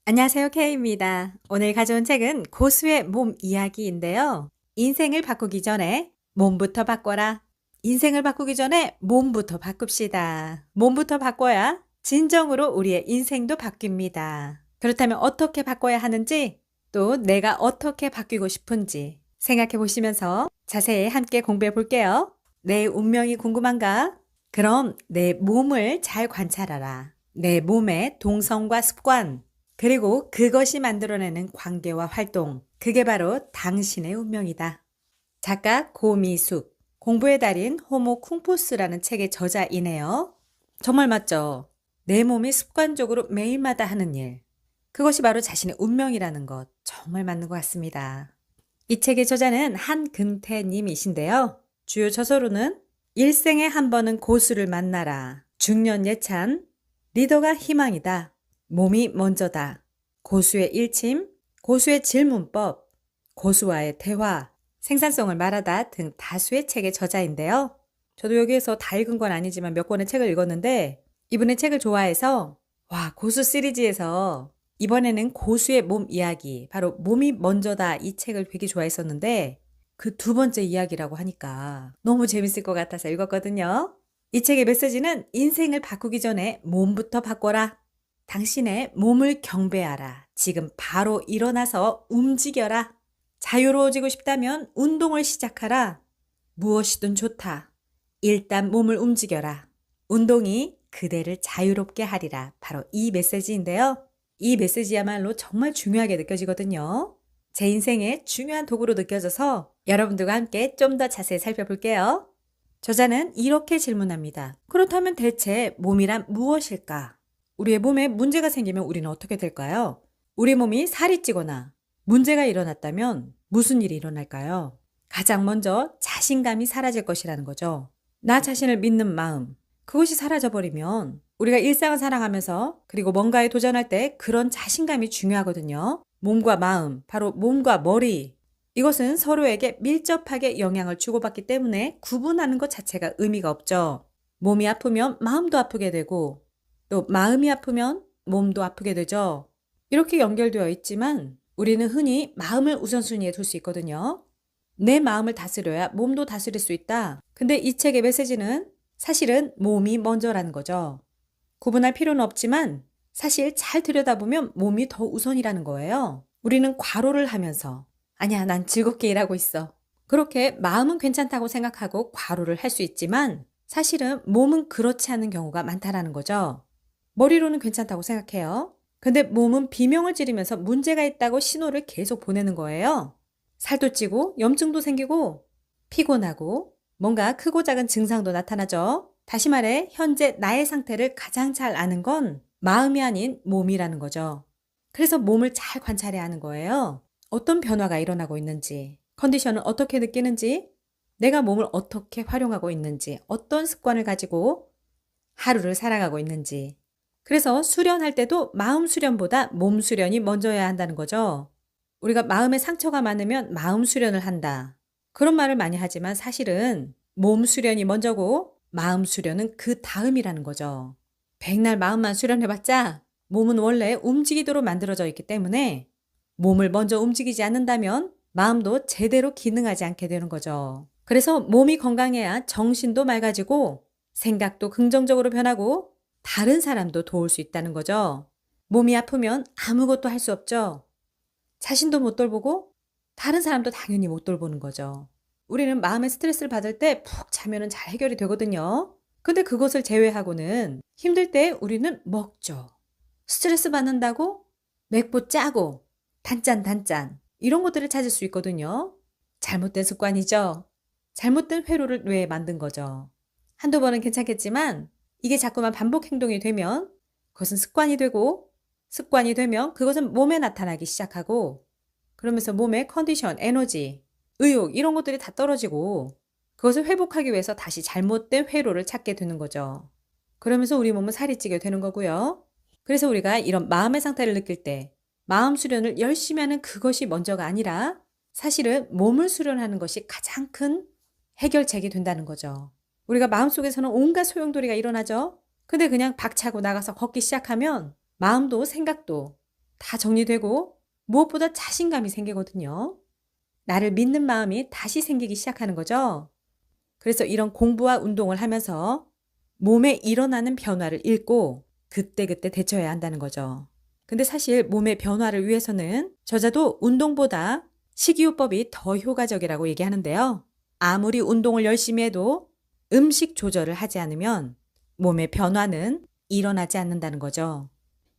안녕하세요. K입니다. 오늘 가져온 책은 고수의 몸 이야기인데요. 인생을 바꾸기 전에 몸부터 바꿔라. 인생을 바꾸기 전에 몸부터 바꿉시다. 몸부터 바꿔야 진정으로 우리의 인생도 바뀝니다. 그렇다면 어떻게 바꿔야 하는지, 또 내가 어떻게 바뀌고 싶은지 생각해 보시면서 자세히 함께 공부해 볼게요. 내 운명이 궁금한가? 그럼 내 몸을 잘 관찰하라. 내 몸의 동선과 습관, 그리고 그것이 만들어내는 관계와 활동, 그게 바로 당신의 운명이다. 작가 고미숙, 공부의 달인 호모 쿵푸스라는 책의 저자이네요. 정말 맞죠? 내 몸이 습관적으로 매일마다 하는 일, 그것이 바로 자신의 운명이라는 것, 정말 맞는 것 같습니다. 이 책의 저자는 한금태 님이신데요. 주요 저서로는 일생에 한 번은 고수를 만나라, 중년 예찬, 리더가 희망이다, 몸이 먼저다, 고수의 일침, 고수의 질문법, 고수와의 대화, 생산성을 말하다 등 다수의 책의 저자인데요. 저도 여기에서 다 읽은 건 아니지만 몇 권의 책을 읽었는데 이분의 책을 좋아해서 고수 시리즈에서 이번에는 고수의 몸 이야기, 바로 몸이 먼저다, 이 책을 되게 좋아했었는데 그 두 번째 이야기라고 하니까 너무 재밌을 것 같아서 읽었거든요. 이 책의 메시지는 인생을 바꾸기 전에 몸부터 바꿔라. 당신의 몸을 경배하라. 지금 바로 일어나서 움직여라. 자유로워지고 싶다면 운동을 시작하라. 무엇이든 좋다. 일단 몸을 움직여라. 운동이 그대를 자유롭게 하리라. 바로 이 메시지인데요. 이 메시지야말로 정말 중요하게 느껴지거든요. 제 인생의 중요한 도구로 느껴져서 여러분들과 함께 좀 더 자세히 살펴볼게요. 저자는 이렇게 질문합니다. 그렇다면 대체 몸이란 무엇일까? 우리의 몸에 문제가 생기면 우리는 어떻게 될까요? 우리 몸이 살이 찌거나 문제가 일어났다면 무슨 일이 일어날까요? 가장 먼저 자신감이 사라질 것이라는 거죠. 나 자신을 믿는 마음, 그것이 사라져버리면 우리가 일상을 살아가면서 그리고 뭔가에 도전할 때 그런 자신감이 중요하거든요. 몸과 마음, 바로 몸과 머리, 이것은 서로에게 밀접하게 영향을 주고받기 때문에 구분하는 것 자체가 의미가 없죠. 몸이 아프면 마음도 아프게 되고 또 마음이 아프면 몸도 아프게 되죠. 이렇게 연결되어 있지만 우리는 흔히 마음을 우선순위에 둘 수 있거든요. 내 마음을 다스려야 몸도 다스릴 수 있다. 근데 이 책의 메시지는 사실은 몸이 먼저라는 거죠. 구분할 필요는 없지만 사실 잘 들여다보면 몸이 더 우선이라는 거예요. 우리는 과로를 하면서 아니야, 난 즐겁게 일하고 있어, 그렇게 마음은 괜찮다고 생각하고 과로를 할 수 있지만 사실은 몸은 그렇지 않은 경우가 많다라는 거죠. 머리로는 괜찮다고 생각해요. 근데 몸은 비명을 지르면서 문제가 있다고 신호를 계속 보내는 거예요. 살도 찌고 염증도 생기고 피곤하고 뭔가 크고 작은 증상도 나타나죠. 다시 말해 현재 나의 상태를 가장 잘 아는 건 마음이 아닌 몸이라는 거죠. 그래서 몸을 잘 관찰해야 하는 거예요. 어떤 변화가 일어나고 있는지, 컨디션을 어떻게 느끼는지, 내가 몸을 어떻게 활용하고 있는지, 어떤 습관을 가지고 하루를 살아가고 있는지. 그래서 수련할 때도 마음 수련보다 몸 수련이 먼저여야 한다는 거죠. 우리가 마음에 상처가 많으면 마음 수련을 한다, 그런 말을 많이 하지만 사실은 몸 수련이 먼저고 마음 수련은 그 다음이라는 거죠. 백날 마음만 수련해봤자 몸은 원래 움직이도록 만들어져 있기 때문에 몸을 먼저 움직이지 않는다면 마음도 제대로 기능하지 않게 되는 거죠. 그래서 몸이 건강해야 정신도 맑아지고 생각도 긍정적으로 변하고 다른 사람도 도울 수 있다는 거죠. 몸이 아프면 아무것도 할 수 없죠. 자신도 못 돌보고 다른 사람도 당연히 못 돌보는 거죠. 우리는 마음의 스트레스를 받을 때 푹 자면은 잘 해결이 되거든요. 근데 그것을 제외하고는 힘들 때 우리는 먹죠. 스트레스 받는다고 맵고 짜고 단짠 이런 것들을 찾을 수 있거든요. 잘못된 습관이죠. 잘못된 회로를 뇌에 만든 거죠. 한두 번은 괜찮겠지만 이게 자꾸만 반복 행동이 되면 그것은 습관이 되고, 습관이 되면 그것은 몸에 나타나기 시작하고, 그러면서 몸의 컨디션, 에너지, 의욕 이런 것들이 다 떨어지고 그것을 회복하기 위해서 다시 잘못된 회로를 찾게 되는 거죠. 그러면서 우리 몸은 살이 찌게 되는 거고요. 그래서 우리가 이런 마음의 상태를 느낄 때 마음 수련을 열심히 하는 그것이 먼저가 아니라 사실은 몸을 수련하는 것이 가장 큰 해결책이 된다는 거죠. 우리가 마음속에서는 온갖 소용돌이가 일어나죠. 근데 그냥 박차고 나가서 걷기 시작하면 마음도 생각도 다 정리되고 무엇보다 자신감이 생기거든요. 나를 믿는 마음이 다시 생기기 시작하는 거죠. 그래서 이런 공부와 운동을 하면서 몸에 일어나는 변화를 읽고 그때그때 대처해야 한다는 거죠. 근데 사실 몸의 변화를 위해서는 저자도 운동보다 식이요법이 더 효과적이라고 얘기하는데요. 아무리 운동을 열심히 해도 음식 조절을 하지 않으면 몸의 변화는 일어나지 않는다는 거죠.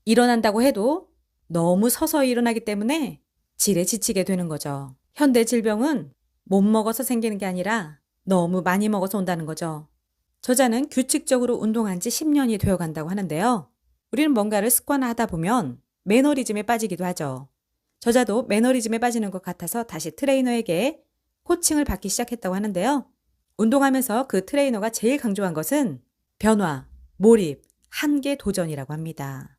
일어난다고 해도 너무 서서히 일어나기 때문에 질에 지치게 되는 거죠. 현대 질병은 못 먹어서 생기는 게 아니라 너무 많이 먹어서 온다는 거죠. 저자는 규칙적으로 운동한 지 10년이 되어 간다고 하는데요. 우리는 뭔가를 습관화하다 보면 매너리즘에 빠지기도 하죠. 저자도 매너리즘에 빠지는 것 같아서 다시 트레이너에게 코칭을 받기 시작했다고 하는데요. 운동하면서 그 트레이너가 제일 강조한 것은 변화, 몰입, 한계 도전이라고 합니다.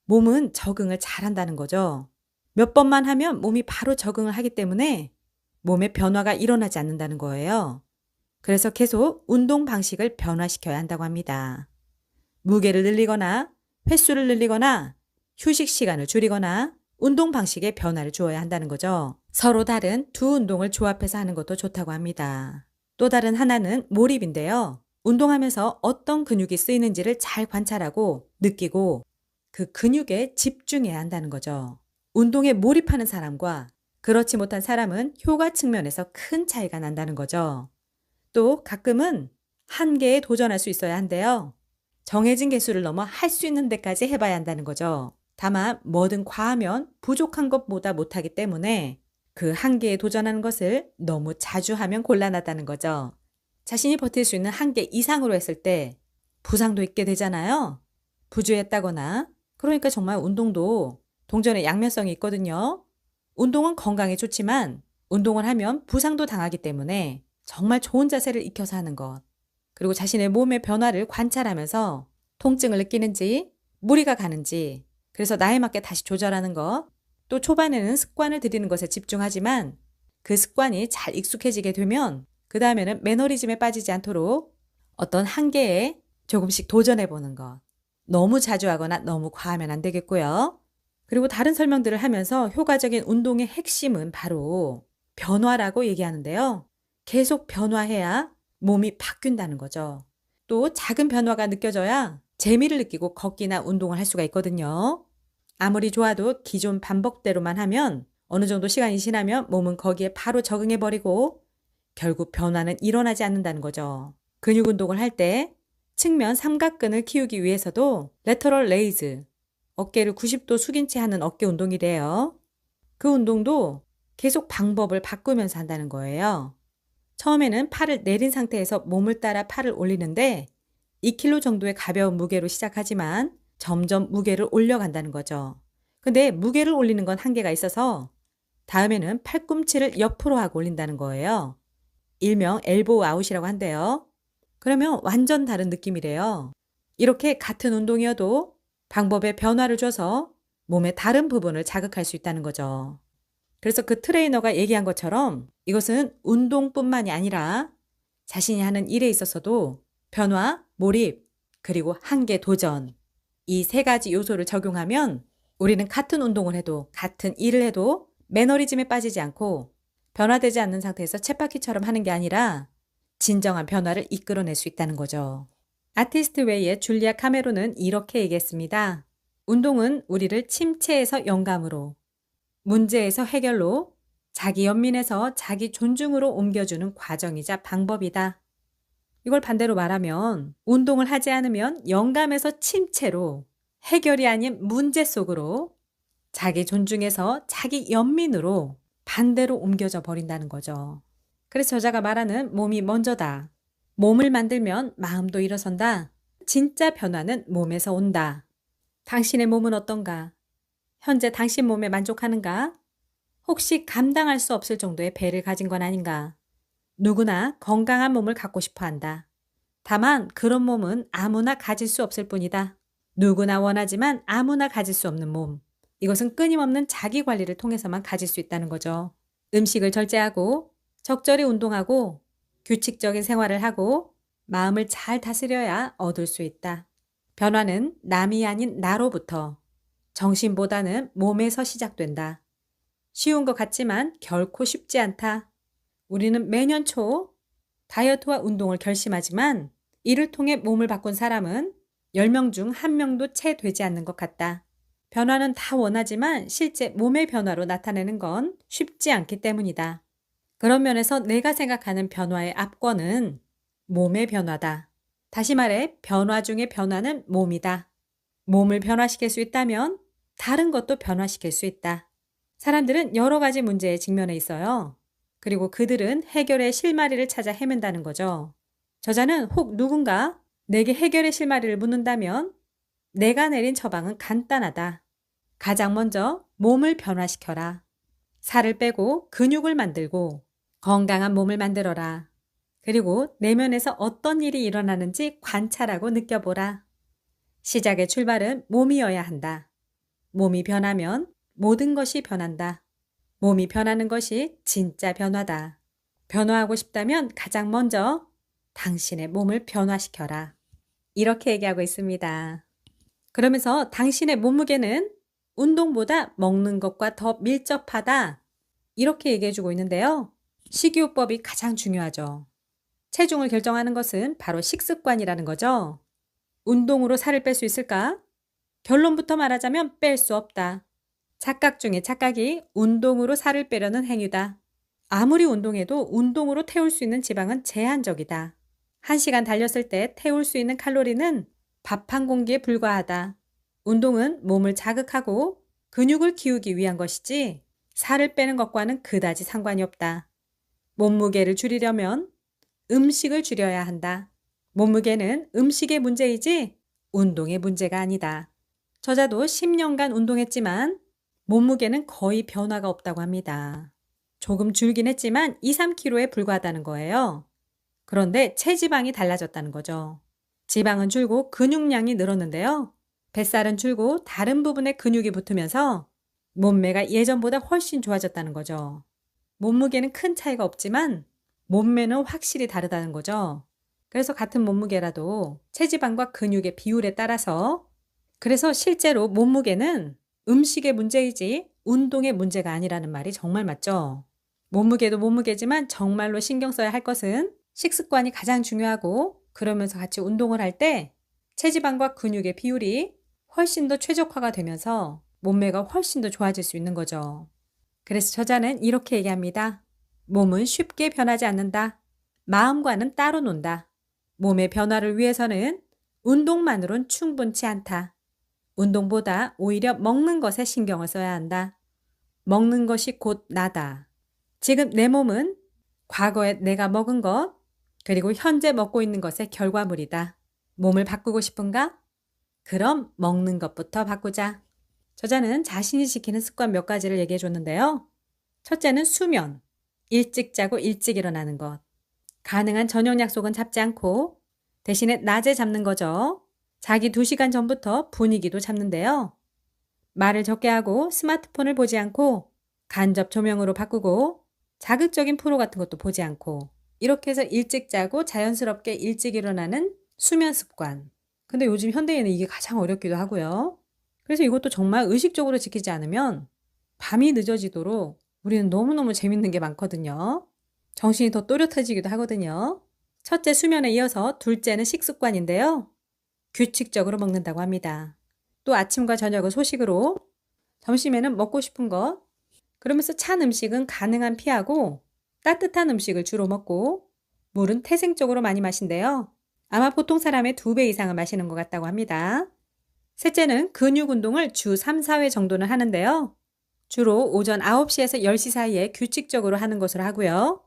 몸은 적응을 잘한다는 거죠. 몇 번만 하면 몸이 바로 적응을 하기 때문에 몸의 변화가 일어나지 않는다는 거예요. 그래서 계속 운동 방식을 변화시켜야 한다고 합니다. 무게를 늘리거나 횟수를 늘리거나 휴식 시간을 줄이거나 운동 방식에 변화를 주어야 한다는 거죠. 서로 다른 두 운동을 조합해서 하는 것도 좋다고 합니다. 또 다른 하나는 몰입인데요. 운동하면서 어떤 근육이 쓰이는지를 잘 관찰하고 느끼고 그 근육에 집중해야 한다는 거죠. 운동에 몰입하는 사람과 그렇지 못한 사람은 효과 측면에서 큰 차이가 난다는 거죠. 또 가끔은 한계에 도전할 수 있어야 한데요. 정해진 개수를 넘어 할 수 있는 데까지 해봐야 한다는 거죠. 다만 뭐든 과하면 부족한 것보다 못하기 때문에 그 한계에 도전하는 것을 너무 자주 하면 곤란하다는 거죠. 자신이 버틸 수 있는 한계 이상으로 했을 때 부상도 있게 되잖아요. 부주했다거나 그러니까 정말 운동도 동전의 양면성이 있거든요. 운동은 건강에 좋지만 운동을 하면 부상도 당하기 때문에 정말 좋은 자세를 익혀서 하는 것. 그리고 자신의 몸의 변화를 관찰하면서 통증을 느끼는지 무리가 가는지 그래서 나에 맞게 다시 조절하는 것. 또 초반에는 습관을 들이는 것에 집중하지만 그 습관이 잘 익숙해지게 되면 그 다음에는 매너리즘에 빠지지 않도록 어떤 한계에 조금씩 도전해 보는 것. 너무 자주 하거나 너무 과하면 안 되겠고요. 그리고 다른 설명들을 하면서 효과적인 운동의 핵심은 바로 변화라고 얘기하는데요. 계속 변화해야 몸이 바뀐다는 거죠. 또 작은 변화가 느껴져야 재미를 느끼고 걷기나 운동을 할 수가 있거든요. 아무리 좋아도 기존 반복대로만 하면 어느 정도 시간이 지나면 몸은 거기에 바로 적응해버리고 결국 변화는 일어나지 않는다는 거죠. 근육 운동을 할 때 측면 삼각근을 키우기 위해서도 레터럴 레이즈, 어깨를 90도 숙인 채 하는 어깨 운동이래요. 그 운동도 계속 방법을 바꾸면서 한다는 거예요. 처음에는 팔을 내린 상태에서 몸을 따라 팔을 올리는데 2kg 정도의 가벼운 무게로 시작하지만 점점 무게를 올려간다는 거죠. 근데 무게를 올리는 건 한계가 있어서 다음에는 팔꿈치를 옆으로 하고 올린다는 거예요. 일명 엘보우 아웃이라고 한대요. 그러면 완전 다른 느낌이래요. 이렇게 같은 운동이어도 방법에 변화를 줘서 몸의 다른 부분을 자극할 수 있다는 거죠. 그래서 그 트레이너가 얘기한 것처럼 이것은 운동뿐만이 아니라 자신이 하는 일에 있어서도 변화, 몰입, 그리고 한계 도전 이 세 가지 요소를 적용하면 우리는 같은 운동을 해도 같은 일을 해도 매너리즘에 빠지지 않고 변화되지 않는 상태에서 쳇바퀴처럼 하는 게 아니라 진정한 변화를 이끌어낼 수 있다는 거죠. 아티스트 웨이의 줄리아 카메론은 이렇게 얘기했습니다. 운동은 우리를 침체에서 영감으로, 문제에서 해결로, 자기 연민에서 자기 존중으로 옮겨주는 과정이자 방법이다. 이걸 반대로 말하면 운동을 하지 않으면 영감에서 침체로, 해결이 아닌 문제 속으로, 자기 존중에서 자기 연민으로 반대로 옮겨져 버린다는 거죠. 그래서 저자가 말하는 몸이 먼저다. 몸을 만들면 마음도 일어선다. 진짜 변화는 몸에서 온다. 당신의 몸은 어떤가? 현재 당신 몸에 만족하는가? 혹시 감당할 수 없을 정도의 배를 가진 건 아닌가? 누구나 건강한 몸을 갖고 싶어 한다. 다만 그런 몸은 아무나 가질 수 없을 뿐이다. 누구나 원하지만 아무나 가질 수 없는 몸. 이것은 끊임없는 자기 관리를 통해서만 가질 수 있다는 거죠. 음식을 절제하고 적절히 운동하고 규칙적인 생활을 하고 마음을 잘 다스려야 얻을 수 있다. 변화는 남이 아닌 나로부터 정신보다는 몸에서 시작된다. 쉬운 것 같지만 결코 쉽지 않다. 우리는 매년 초 다이어트와 운동을 결심하지만 이를 통해 몸을 바꾼 사람은 10명 중 1명도 채 되지 않는 것 같다. 변화는 다 원하지만 실제 몸의 변화로 나타내는 건 쉽지 않기 때문이다. 그런 면에서 내가 생각하는 변화의 압권은 몸의 변화다. 다시 말해 변화 중의 변화는 몸이다. 몸을 변화시킬 수 있다면 다른 것도 변화시킬 수 있다. 사람들은 여러 가지 문제에 직면해 있어요. 그리고 그들은 해결의 실마리를 찾아 헤맨다는 거죠. 저자는 혹 누군가 내게 해결의 실마리를 묻는다면 내가 내린 처방은 간단하다. 가장 먼저 몸을 변화시켜라. 살을 빼고 근육을 만들고 건강한 몸을 만들어라. 그리고 내면에서 어떤 일이 일어나는지 관찰하고 느껴보라. 시작의 출발은 몸이어야 한다. 몸이 변하면 모든 것이 변한다. 몸이 변하는 것이 진짜 변화다. 변화하고 싶다면 가장 먼저 당신의 몸을 변화시켜라. 이렇게 얘기하고 있습니다. 그러면서 당신의 몸무게는 운동보다 먹는 것과 더 밀접하다. 이렇게 얘기해주고 있는데요. 식이요법이 가장 중요하죠. 체중을 결정하는 것은 바로 식습관이라는 거죠. 운동으로 살을 뺄 수 있을까? 결론부터 말하자면 뺄 수 없다. 착각 중에 착각이 운동으로 살을 빼려는 행위다. 아무리 운동해도 운동으로 태울 수 있는 지방은 제한적이다. 1시간 달렸을 때 태울 수 있는 칼로리는 밥 한 공기에 불과하다. 운동은 몸을 자극하고 근육을 키우기 위한 것이지 살을 빼는 것과는 그다지 상관이 없다. 몸무게를 줄이려면 음식을 줄여야 한다. 몸무게는 음식의 문제이지 운동의 문제가 아니다. 저자도 10년간 운동했지만 몸무게는 거의 변화가 없다고 합니다. 조금 줄긴 했지만 2, 3kg에 불과하다는 거예요. 그런데 체지방이 달라졌다는 거죠. 지방은 줄고 근육량이 늘었는데요. 뱃살은 줄고 다른 부분에 근육이 붙으면서 몸매가 예전보다 훨씬 좋아졌다는 거죠. 몸무게는 큰 차이가 없지만 몸매는 확실히 다르다는 거죠. 그래서 같은 몸무게라도 체지방과 근육의 비율에 따라서 그래서 실제로 몸무게는 음식의 문제이지 운동의 문제가 아니라는 말이 정말 맞죠. 몸무게도 몸무게지만 정말로 신경 써야 할 것은 식습관이 가장 중요하고 그러면서 같이 운동을 할 때 체지방과 근육의 비율이 훨씬 더 최적화가 되면서 몸매가 훨씬 더 좋아질 수 있는 거죠. 그래서 저자는 이렇게 얘기합니다. 몸은 쉽게 변하지 않는다. 마음과는 따로 논다. 몸의 변화를 위해서는 운동만으론 충분치 않다. 운동보다 오히려 먹는 것에 신경을 써야 한다. 먹는 것이 곧 나다. 지금 내 몸은 과거에 내가 먹은 것, 그리고 현재 먹고 있는 것의 결과물이다. 몸을 바꾸고 싶은가? 그럼 먹는 것부터 바꾸자. 저자는 자신이 지키는 습관 몇 가지를 얘기해 줬는데요. 첫째는 수면. 일찍 자고 일찍 일어나는 것. 가능한 저녁 약속은 잡지 않고 대신에 낮에 잡는 거죠. 자기 2시간 전부터 분위기도 잡는데요. 말을 적게 하고 스마트폰을 보지 않고 간접 조명으로 바꾸고 자극적인 프로 같은 것도 보지 않고 이렇게 해서 일찍 자고 자연스럽게 일찍 일어나는 수면 습관. 근데 요즘 현대인은 이게 가장 어렵기도 하고요. 그래서 이것도 정말 의식적으로 지키지 않으면 밤이 늦어지도록 우리는 너무너무 재밌는 게 많거든요. 정신이 더 또렷해지기도 하거든요. 첫째 수면에 이어서 둘째는 식습관인데요. 규칙적으로 먹는다고 합니다. 또 아침과 저녁은 소식으로, 점심에는 먹고 싶은 것, 그러면서 찬 음식은 가능한 피하고 따뜻한 음식을 주로 먹고 물은 태생적으로 많이 마신대요. 아마 보통 사람의 2배 이상을 마시는 것 같다고 합니다. 셋째는 근육 운동을 주 3, 4회 정도는 하는데요. 주로 오전 9시에서 10시 사이에 규칙적으로 하는 것으로 하고요.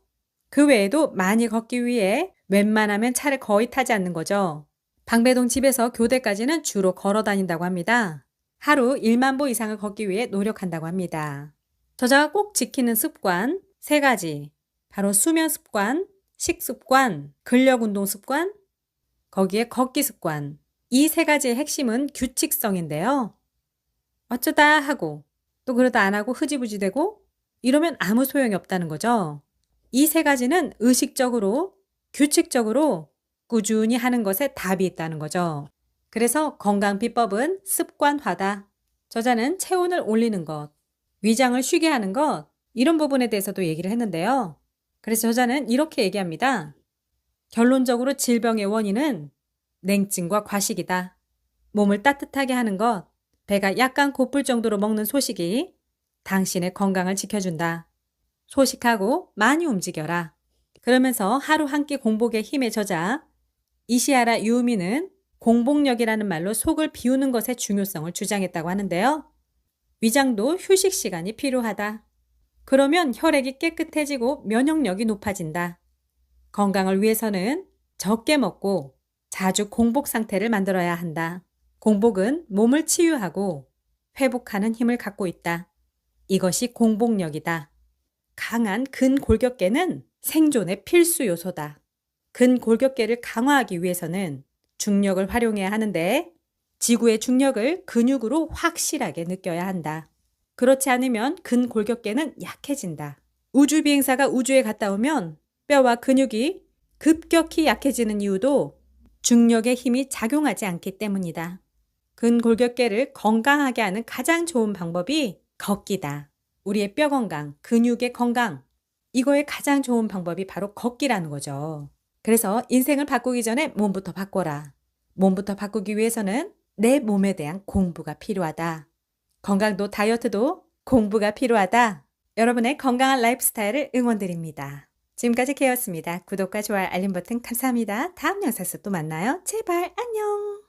그 외에도 많이 걷기 위해 웬만하면 차를 거의 타지 않는 거죠. 방배동 집에서 교대까지는 주로 걸어 다닌다고 합니다. 하루 1만 보 이상을 걷기 위해 노력한다고 합니다. 저자가 꼭 지키는 습관 3가지. 바로 수면 습관, 식습관, 근력 운동 습관, 거기에 걷기 습관. 이 3가지의 핵심은 규칙성인데요. 어쩌다 하고 또 그러다 안 하고 흐지부지 되고 이러면 아무 소용이 없다는 거죠. 이 3가지는 의식적으로, 규칙적으로 꾸준히 하는 것에 답이 있다는 거죠. 그래서 건강 비법은 습관화다. 저자는 체온을 올리는 것, 위장을 쉬게 하는 것, 이런 부분에 대해서도 얘기를 했는데요. 그래서 저자는 이렇게 얘기합니다. 결론적으로 질병의 원인은 냉증과 과식이다. 몸을 따뜻하게 하는 것, 배가 약간 고플 정도로 먹는 소식이 당신의 건강을 지켜준다. 소식하고 많이 움직여라. 그러면서 하루 한 끼 공복의 힘의 저자 이시하라 유우미는 공복력이라는 말로 속을 비우는 것의 중요성을 주장했다고 하는데요. 위장도 휴식 시간이 필요하다. 그러면 혈액이 깨끗해지고 면역력이 높아진다. 건강을 위해서는 적게 먹고 자주 공복 상태를 만들어야 한다. 공복은 몸을 치유하고 회복하는 힘을 갖고 있다. 이것이 공복력이다. 강한 근골격계는 생존의 필수 요소다. 근골격계를 강화하기 위해서는 중력을 활용해야 하는데 지구의 중력을 근육으로 확실하게 느껴야 한다. 그렇지 않으면 근골격계는 약해진다. 우주비행사가 우주에 갔다 오면 뼈와 근육이 급격히 약해지는 이유도 중력의 힘이 작용하지 않기 때문이다. 근골격계를 건강하게 하는 가장 좋은 방법이 걷기다. 우리의 뼈 건강, 근육의 건강, 이거의 가장 좋은 방법이 바로 걷기라는 거죠. 그래서 인생을 바꾸기 전에 몸부터 바꿔라. 몸부터 바꾸기 위해서는 내 몸에 대한 공부가 필요하다. 건강도 다이어트도 공부가 필요하다. 여러분의 건강한 라이프 스타일을 응원드립니다. 지금까지 케이였습니다. 구독과 좋아요, 알림 버튼 감사합니다. 다음 영상에서 또 만나요. 제발 안녕.